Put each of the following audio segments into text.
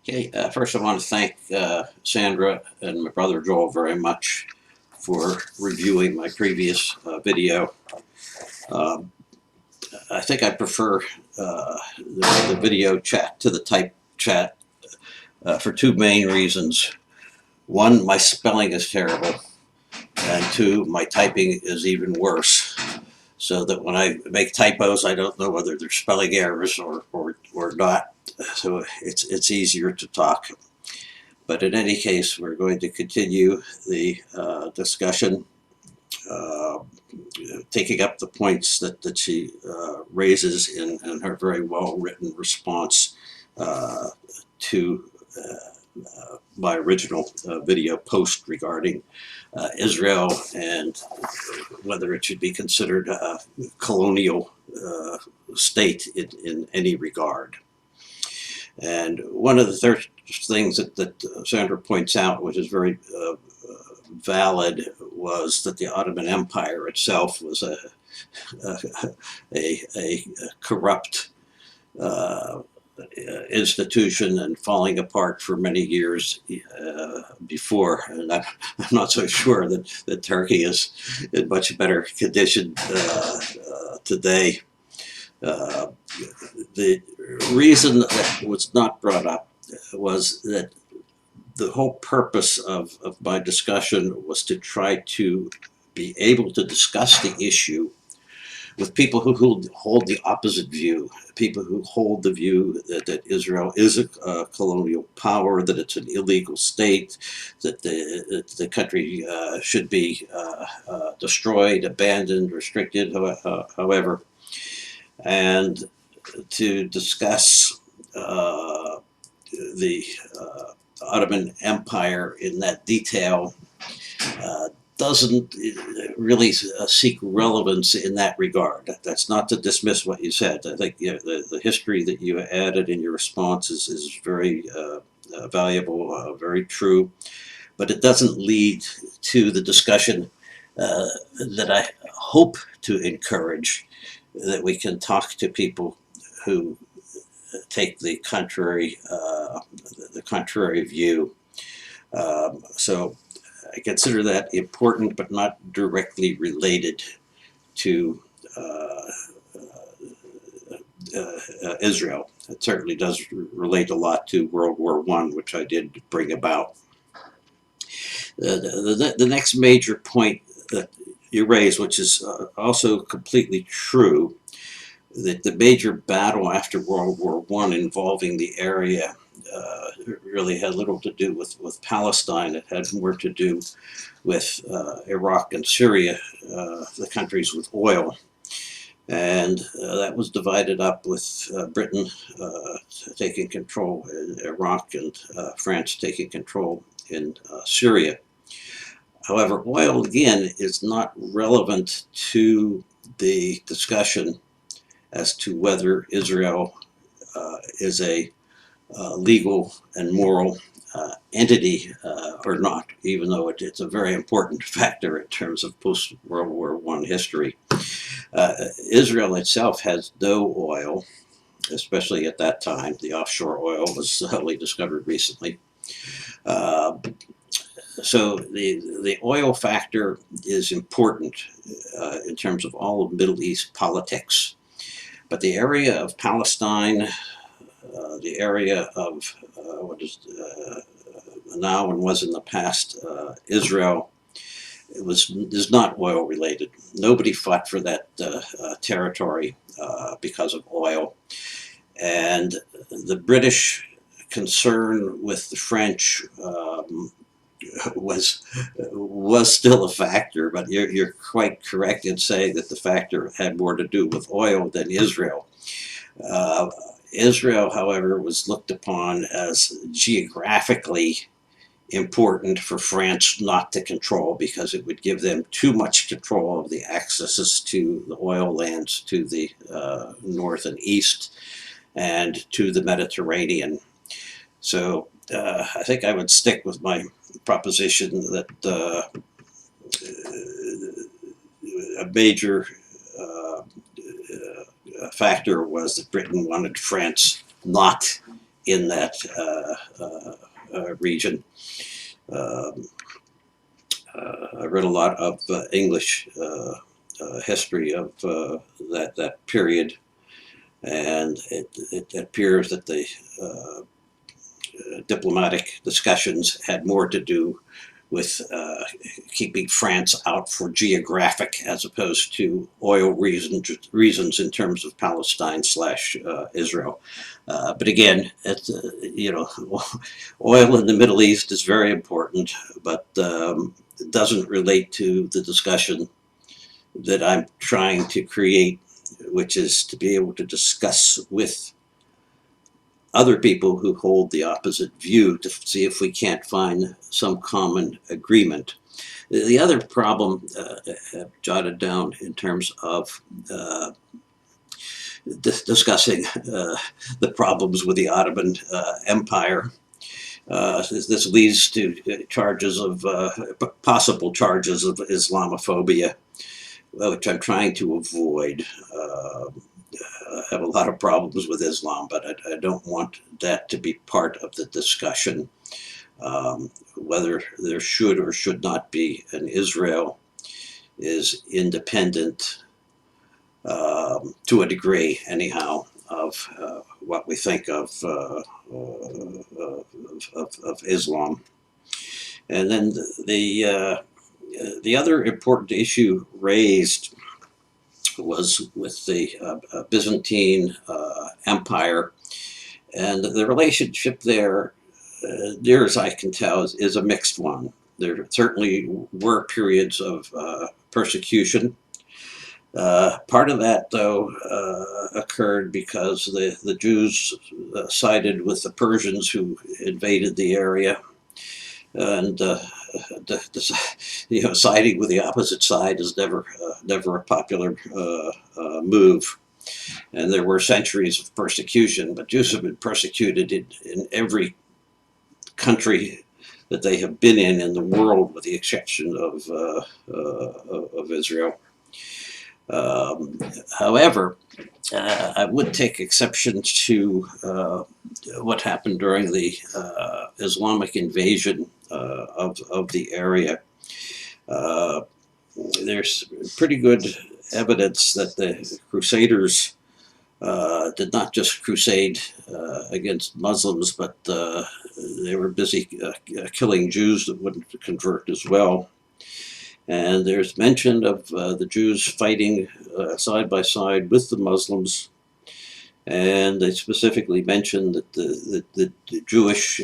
Okay, first I want to thank Sandra and my brother Joel very much for reviewing my previous video. Um, I think I prefer the video chat to the type chat for two main reasons. One, my spelling is terrible, and two, my typing is even worse. So that when I make typos, I don't know whether they're spelling errors or not. So it's easier to talk. But in any case, we're going to continue the discussion, uh, taking up the points that she raises in her very well written response uh, to my original video post regarding Israel and whether it should be considered a colonial state in any regard. And one of the things that Sandra points out, which is very valid, was that the Ottoman Empire itself was a corrupt uh, institution and falling apart for many years before. And I'm not so sure that Turkey is in much better condition today. Uh, the reason that was not brought up was that the whole purpose of my discussion was to try to be able to discuss the issue with people who hold the opposite view, people who hold the view that Israel is a colonial power, that it's an illegal state, that the country should be destroyed, abandoned, restricted, however, and to discuss the Ottoman Empire in that detail uh, doesn't really seek relevance in that regard. That's not to dismiss what you said. I think the history that you added in your response is very valuable, very true, but it doesn't lead to the discussion uh, that I hope to encourage, that we can talk to people who take the contrary view. So I consider that important, but not directly related to Israel. It certainly does relate a lot to World War One, which I did bring about. The next major point that you raised, which is also completely true, that the major battle after World War One involving the area really had little to do with Palestine. It had more to do with Iraq and Syria, the countries with oil. And that was divided up with Britain taking control in Iraq and France taking control in Syria. However, oil again is not relevant to the discussion as to whether Israel is a legal and moral entity or not, even though it's a very important factor in terms of post World War One history. Israel itself has no oil, especially at that time. The offshore oil was only discovered recently. Uh, so the oil factor is important in terms of all of Middle East politics. But the area of Palestine, the area of what now and was in the past Israel, is not oil related. Nobody fought for that territory because of oil, and the British concern with the French was still a factor. But you're quite correct in saying that the factor had more to do with oil than Israel. Uh, Israel, however, was looked upon as geographically important for France not to control, because it would give them too much control of the accesses to the oil lands to the north and east and to the Mediterranean. So I think I would stick with my proposition that a major factor was that Britain wanted France not in that region. Um, I read a lot of English history of that period, and it appears that the diplomatic discussions had more to do with keeping France out for geographic as opposed to oil reasons in terms of Palestine slash Israel. But again, oil in the Middle East is very important, but it doesn't relate to the discussion that I'm trying to create, which is to be able to discuss with other people who hold the opposite view to see if we can't find some common agreement. The other problem I've jotted down in terms of discussing the problems with the Ottoman Empire. This leads to charges of possible charges of Islamophobia, which I'm trying to avoid. I have a lot of problems with Islam, but I don't want that to be part of the discussion. Whether there should or should not be an Israel is independent, to a degree, anyhow, of what we think of Islam. And then the other important issue raised was with the Byzantine Empire, and the relationship there, near as I can tell, is a mixed one. There certainly were periods of persecution. Part of that, though, occurred because the Jews sided with the Persians who invaded the area, and siding with the opposite side is never a popular move. And there were centuries of persecution, but Jews have been persecuted in every country that they have been in the world, with the exception of Israel. However, I would take exception to what happened during the Islamic invasion of the area. There's pretty good evidence that the Crusaders did not just crusade against Muslims, but they were busy killing Jews that wouldn't convert as well. And there's mention of the Jews fighting side by side with the Muslims. And they specifically mentioned that the Jewish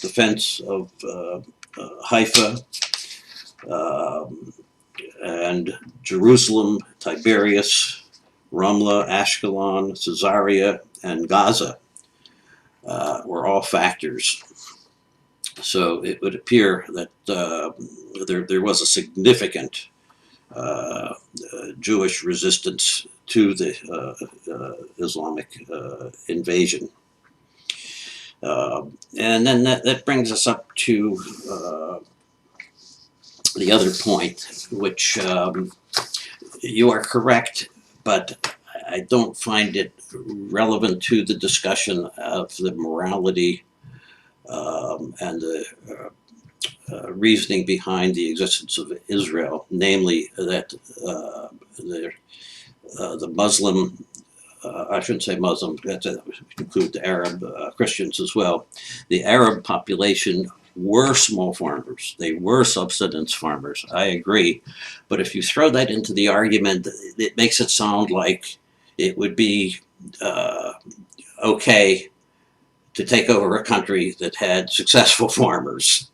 defense of Haifa and Jerusalem, Tiberias, Ramla, Ashkelon, Caesarea, and Gaza were all factors. So it would appear that there was a significant Jewish resistance to the Islamic invasion. And then that brings us up to the other point, which you are correct, but I don't find it relevant to the discussion of the morality and the reasoning behind the existence of Israel, namely that the Muslim, I shouldn't say Muslim, that include the Arab Christians as well, the Arab population were small farmers. They were subsistence farmers. I agree. But if you throw that into the argument, it makes it sound like it would be okay to take over a country that had successful farmers,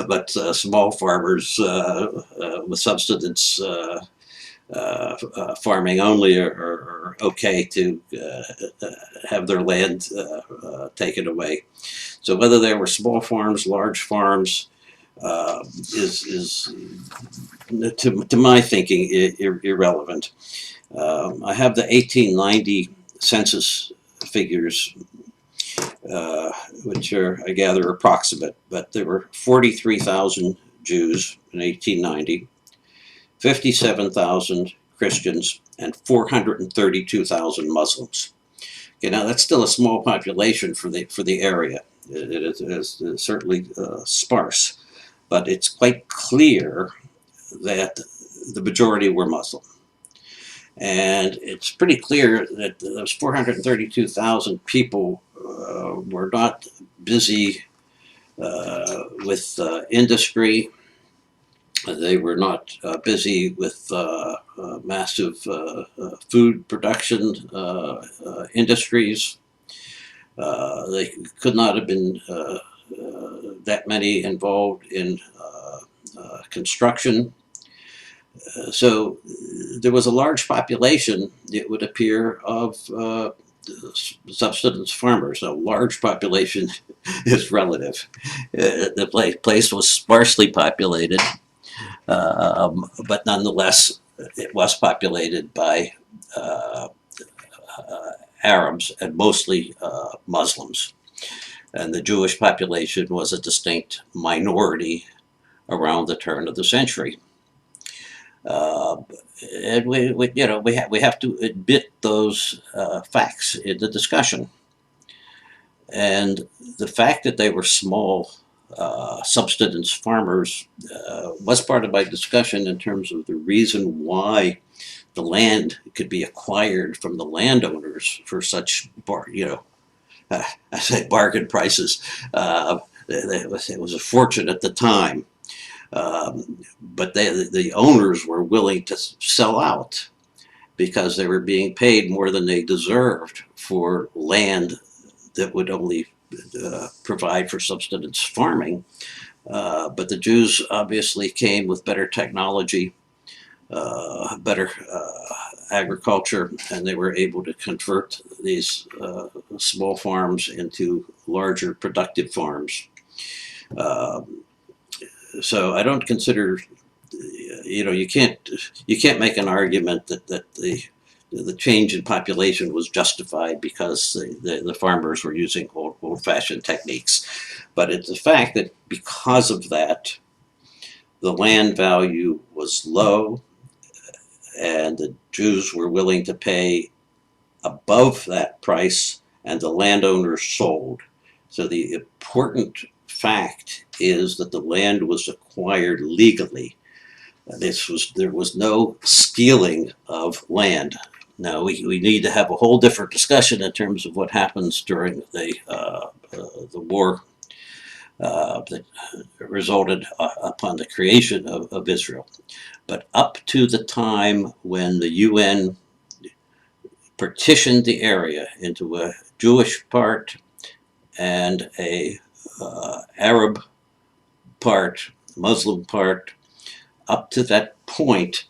but small farmers with subsistence farming only are okay to have their land taken away. So whether they were small farms, large farms, is to my thinking irrelevant. I have the 1890 census figures, which are, I gather, approximate, but there were 43,000 Jews in 1890, 57,000 Christians, and 432,000 Muslims. Okay, now that's still a small population for the area. It is certainly sparse, but it's quite clear that the majority were Muslim. And it's pretty clear that those 432,000 people were not busy with industry. They were not busy with massive food production industries. They could not have been that many involved in construction. So there was a large population, it would appear, of subsistence farmers. A large population is relative. The place was sparsely populated, but nonetheless, it was populated by uh, Arabs and mostly Muslims. And the Jewish population was a distinct minority around the turn of the century. Uh, and we have to admit those facts in the discussion. And the fact that they were small subsistence farmers was part of my discussion in terms of the reason why the land could be acquired from the landowners for such, I say bargain prices. It was a fortune at the time. But the owners were willing to sell out because they were being paid more than they deserved for land that would only provide for subsistence farming. But the Jews obviously came with better technology, better agriculture, and they were able to convert these small farms into larger productive farms. Uh, so I don't consider, you can't make an argument that the change in population was justified because the farmers were using old-fashioned techniques. But it's the fact that because of that, the land value was low and the Jews were willing to pay above that price and the landowners sold. So the important fact is that the land was acquired legally. There was no stealing of land. Now we need to have a whole different discussion in terms of what happens during the war that resulted upon the creation of Israel. But up to the time when the UN partitioned the area into a Jewish part and a Arab part, Muslim part, up to that point,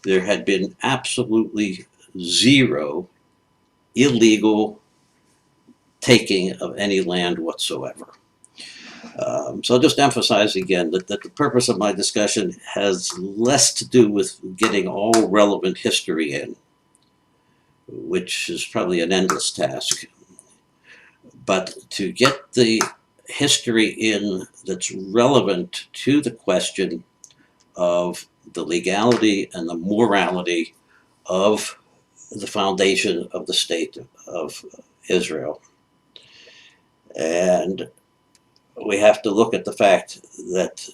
there had been absolutely zero illegal taking of any land whatsoever. So I'll just emphasize again that the purpose of my discussion has less to do with getting all relevant history in, which is probably an endless task, but to get the history in that's relevant to the question of the legality and the morality of the foundation of the state of Israel. And we have to look at the fact that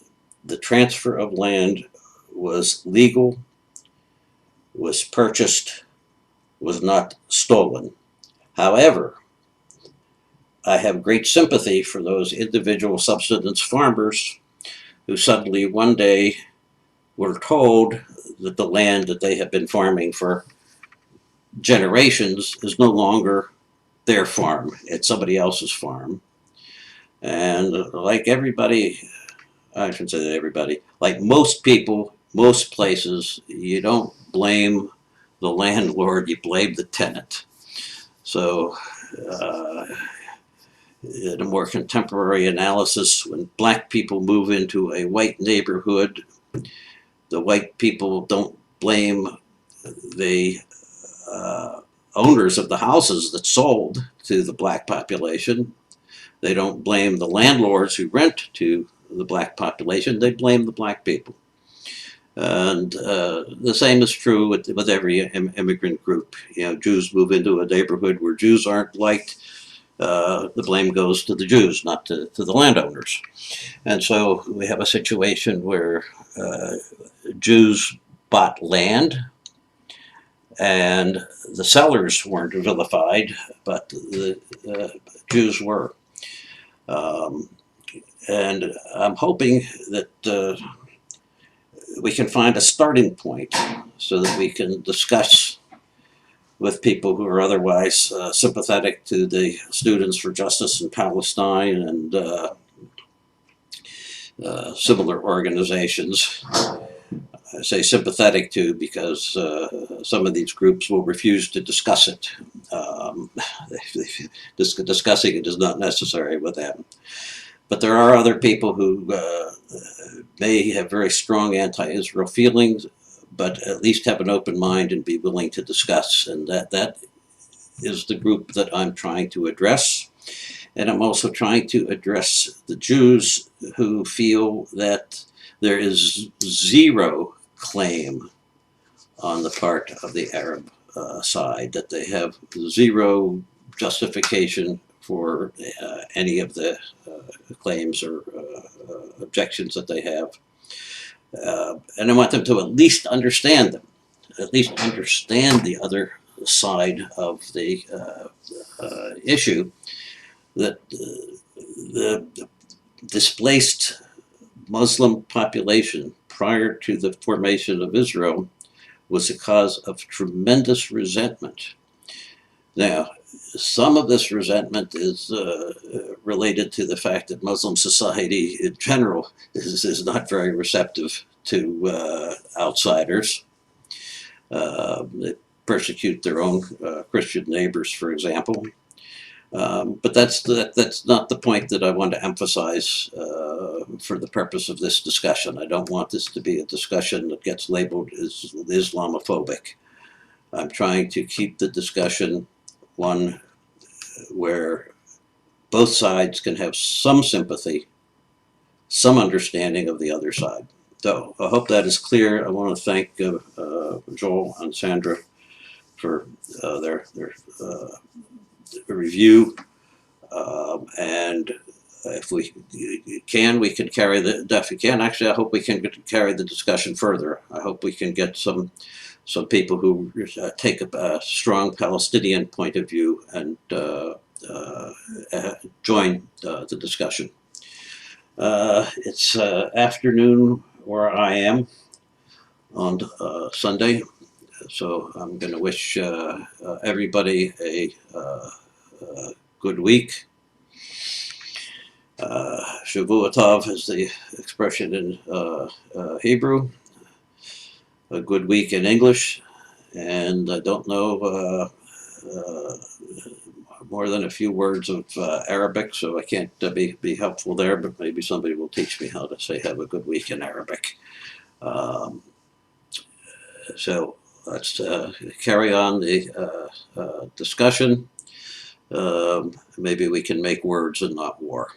the transfer of land was legal, was purchased, was not stolen. However, I have great sympathy for those individual subsistence farmers who suddenly one day were told that the land that they have been farming for generations is no longer their farm, it's somebody else's farm. And like everybody, I shouldn't say that everybody, like most people, most places, you don't blame the landlord, you blame the tenant. So, in a more contemporary analysis, when black people move into a white neighborhood, the white people don't blame the owners of the houses that sold to the black population. They don't blame the landlords who rent to the black population. They blame the black people. And the same is true with every immigrant group. Jews move into a neighborhood where Jews aren't liked. The blame goes to the Jews, not to the landowners. And so we have a situation where Jews bought land, and the sellers weren't vilified, but the Jews were. Um, and I'm hoping that we can find a starting point so that we can discuss with people who are otherwise sympathetic to the Students for Justice in Palestine and similar organizations. I say sympathetic to because some of these groups will refuse to discuss it. Um, Discussing it is not necessary with them. But there are other people who may have very strong anti-Israel feelings, but at least have an open mind and be willing to discuss. And that is the group that I'm trying to address. And I'm also trying to address the Jews who feel that there is zero claim on the part of the Arab side, that they have zero justification for any of the claims or objections that they have. And I want them to at least understand them, at least understand the other side of the issue, that the displaced Muslim population prior to the formation of Israel was a cause of tremendous resentment. Now, some of this resentment is related to the fact that Muslim society in general is not very receptive to outsiders. They persecute their own Christian neighbors, for example. But that's not the point that I want to emphasize for the purpose of this discussion. I don't want this to be a discussion that gets labeled as Islamophobic. I'm trying to keep the discussion one where both sides can have some sympathy, some understanding of the other side. So I hope that is clear. I want to thank Joel and Sandra for their review. And if we can, we can carry if we can, actually, I hope we can carry the discussion further. I hope we can get some people who take a strong Palestinian point of view and join the discussion. It's afternoon where I am on Sunday, so I'm going to wish everybody a good week. Shavua Tov is the expression in Hebrew. A good week in English, and I don't know more than a few words of Arabic, so I can't be helpful there, but maybe somebody will teach me how to say have a good week in Arabic. Um, so let's carry on the discussion. Maybe we can make words and not war.